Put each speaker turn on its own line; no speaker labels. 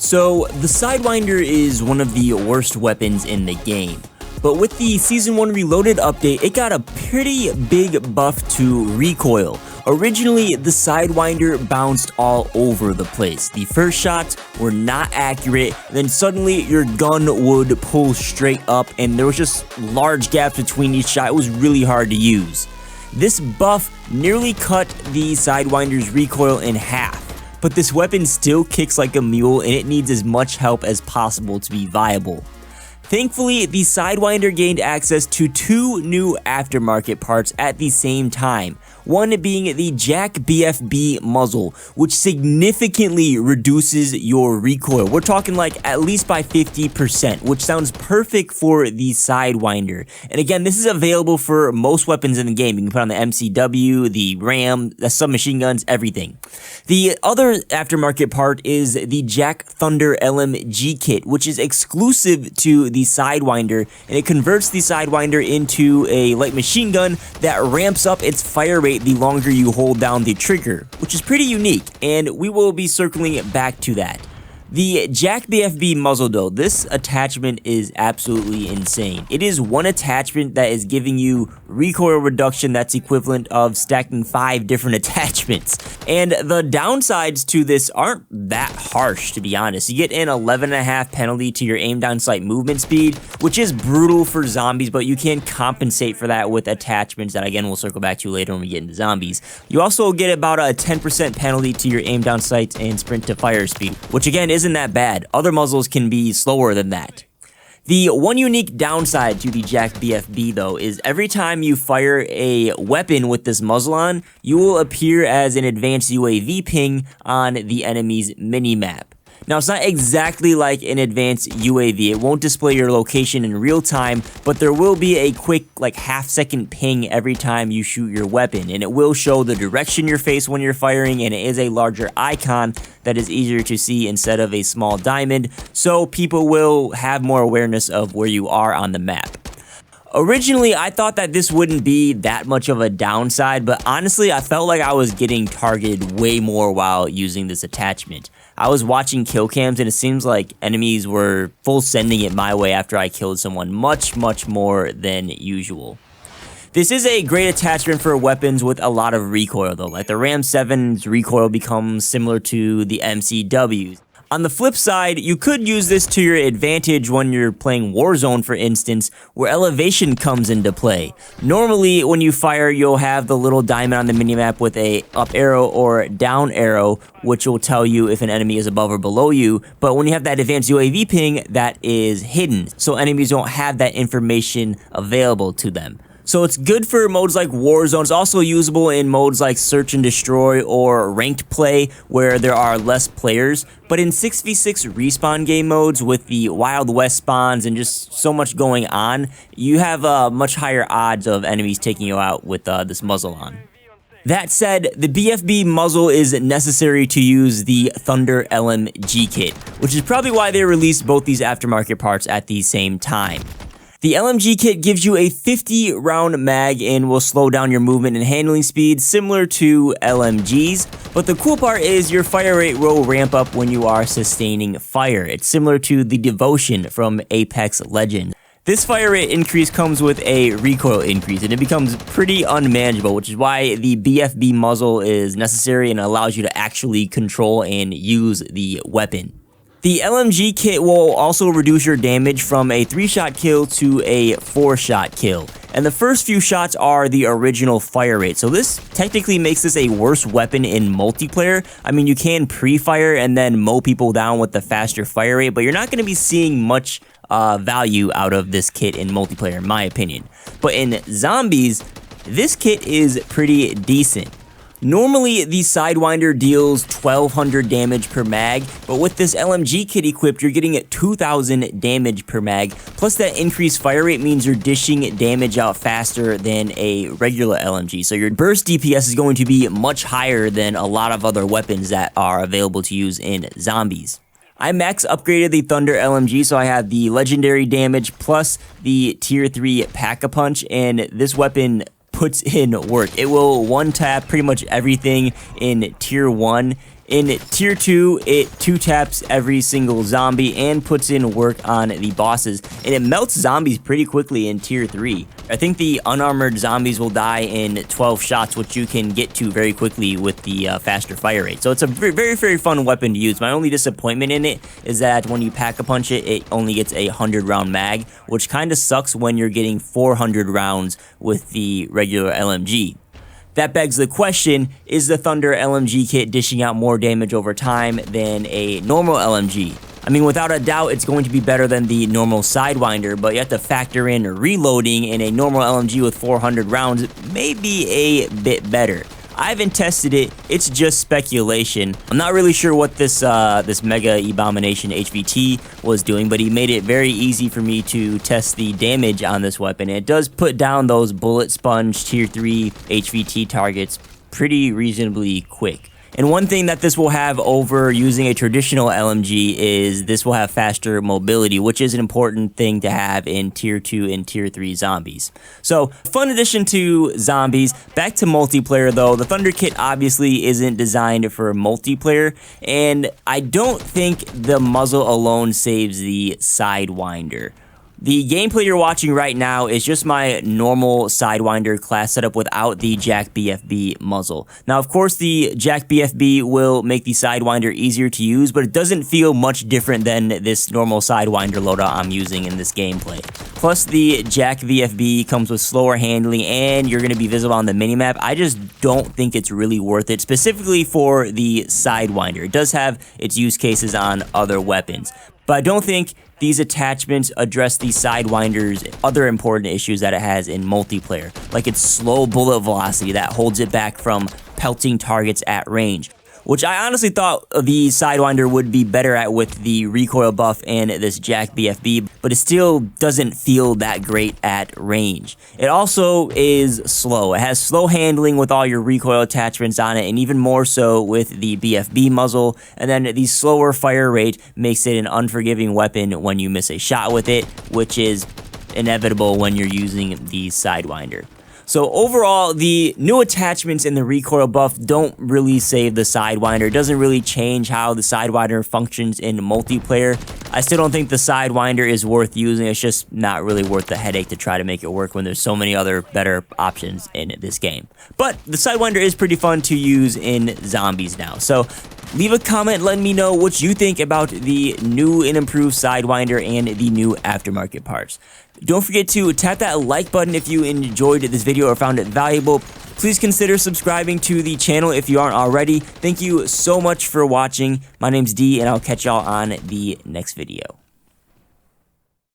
So, the Sidewinder is one of the worst weapons in the game, but with the Season 1 Reloaded update, it got a pretty big buff to recoil. Originally, the Sidewinder bounced all over the place. The first shots were not accurate, then suddenly your gun would pull straight up, and there was just large gaps between each shot. It was really hard to use. This buff nearly cut the Sidewinder's recoil in half. But this weapon still kicks like a mule and it needs as much help as possible to be viable. Thankfully, the Sidewinder gained access to two new aftermarket parts at the same time, one being the JAK BFB Muzzle, which significantly reduces your recoil. We're talking like at least by 50%, which sounds perfect for the Sidewinder. And again, this is available for most weapons in the game. You can put on the MCW, the RAM, the submachine guns, everything. The other aftermarket part is the JAK Thunder LMG Kit, which is exclusive to the Sidewinder, and it converts the Sidewinder into a light machine gun that ramps up its fire rate the longer you hold down the trigger, which is pretty unique, and we will be circling back to that. The JAK BFB Muzzle though, this attachment is absolutely insane. It is one attachment that is giving you recoil reduction that's equivalent of stacking 5 different attachments. And the downsides to this aren't that harsh, to be honest. You get an 11.5 penalty to your aim down sight movement speed, which is brutal for zombies, but you can compensate for that with attachments that again we'll circle back to later when we get into zombies. You also get about a 10% penalty to your aim down sights and sprint to fire speed, which again isn't that bad. Other muzzles can be slower than that. The one unique downside to the JAK BFB though is every time you fire a weapon with this muzzle on, you will appear as an advanced UAV ping on the enemy's minimap. Now, it's not exactly like an advanced UAV. It won't display your location in real time, but there will be a quick, like, half-second ping every time you shoot your weapon, and it will show the direction you're faced when you're firing, and it is a larger icon that is easier to see instead of a small diamond, so people will have more awareness of where you are on the map. Originally, I thought that this wouldn't be that much of a downside, but honestly, I felt like I was getting targeted way more while using this attachment. I was watching kill cams and it seems like enemies were full sending it my way after I killed someone much more than usual. This is a great attachment for weapons with a lot of recoil though, like the Ram 7's recoil becomes similar to the MCW's. On the flip side, you could use this to your advantage when you're playing Warzone, for instance, where elevation comes into play. Normally, when you fire, you'll have the little diamond on the minimap with a up arrow or down arrow, which will tell you if an enemy is above or below you, but when you have that advanced UAV ping, that is hidden, so enemies don't have that information available to them. So it's good for modes like Warzone. It's also usable in modes like Search and Destroy or Ranked Play where there are less players. But in 6v6 respawn game modes with the Wild West spawns and just so much going on, you have much higher odds of enemies taking you out with this muzzle on. That said, the BFB muzzle is necessary to use the Thunder LMG Kit, which is probably why they released both these aftermarket parts at the same time. The LMG kit gives you a 50 round mag and will slow down your movement and handling speed similar to LMGs, but the cool part is your fire rate will ramp up when you are sustaining fire. It's similar to the Devotion from Apex Legends. This fire rate increase comes with a recoil increase and it becomes pretty unmanageable, which is why the BFB muzzle is necessary and allows you to actually control and use the weapon. The LMG kit will also reduce your damage from a 3-shot kill to a 4-shot kill. And the first few shots are the original fire rate. So this technically makes this a worse weapon in multiplayer. I mean, you can pre-fire and then mow people down with the faster fire rate, but you're not going to be seeing much value out of this kit in multiplayer, in my opinion. But in zombies, this kit is pretty decent. Normally, the Sidewinder deals 1200 damage per mag, but with this LMG kit equipped, you're getting 2000 damage per mag, plus that increased fire rate means you're dishing damage out faster than a regular LMG, so your burst DPS is going to be much higher than a lot of other weapons that are available to use in zombies. I max upgraded the Thunder LMG, so I have the legendary damage plus the tier 3 Pack-a-Punch, and this weapon puts in work. It will one-tap pretty much everything in tier 1 In Tier 2, it 2-taps every single zombie and puts in work on the bosses, and it melts zombies pretty quickly in Tier 3. I think the unarmored zombies will die in 12 shots, which you can get to very quickly with the faster fire rate. So it's a very fun weapon to use. My only disappointment in it is that when you pack-a-punch it, it only gets a 100-round mag, which kind of sucks when you're getting 400 rounds with the regular LMG. That begs the question, is the Thunder LMG kit dishing out more damage over time than a normal LMG? I mean, without a doubt, it's going to be better than the normal Sidewinder, but you have to factor in reloading, and a normal LMG with 400 rounds may be a bit better. I haven't tested it, it's just speculation. I'm not really sure what this Mega Abomination HVT was doing, but he made it very easy for me to test the damage on this weapon. It does put down those bullet sponge tier 3 HVT targets pretty reasonably quick. And one thing that this will have over using a traditional LMG is this will have faster mobility, which is an important thing to have in Tier 2 and Tier 3 zombies. So, fun addition to zombies. Back to multiplayer though, the Thunder Kit obviously isn't designed for multiplayer, and I don't think the muzzle alone saves the Sidewinder. The gameplay you're watching right now is just my normal Sidewinder class setup without the JAK BFB muzzle. Now, of course, the JAK BFB will make the Sidewinder easier to use, but it doesn't feel much different than this normal Sidewinder loadout I'm using in this gameplay. Plus, the JAK BFB comes with slower handling, and you're going to be visible on the minimap. I just don't think it's really worth it, specifically for the Sidewinder. It does have its use cases on other weapons, but I don't think these attachments address the Sidewinder's other important issues that it has in multiplayer, like its slow bullet velocity that holds it back from pelting targets at range, which I honestly thought the Sidewinder would be better at with the recoil buff and this JAK BFB, but it still doesn't feel that great at range. It also is slow. It has slow handling with all your recoil attachments on it, and even more so with the BFB muzzle, and then the slower fire rate makes it an unforgiving weapon when you miss a shot with it, which is inevitable when you're using the Sidewinder. So overall, the new attachments in the recoil buff don't really save the Sidewinder. It doesn't really change how the Sidewinder functions in multiplayer. I still don't think the Sidewinder is worth using. It's just not really worth the headache to try to make it work when there's so many other better options in this game. But the Sidewinder is pretty fun to use in zombies now. So leave a comment letting me know what you think about the new and improved Sidewinder and the new aftermarket parts. Don't forget to tap that like button if you enjoyed this video or found it valuable. Please consider subscribing to the channel if you aren't already. Thank you so much for watching. My name's D, and I'll catch y'all on the next video.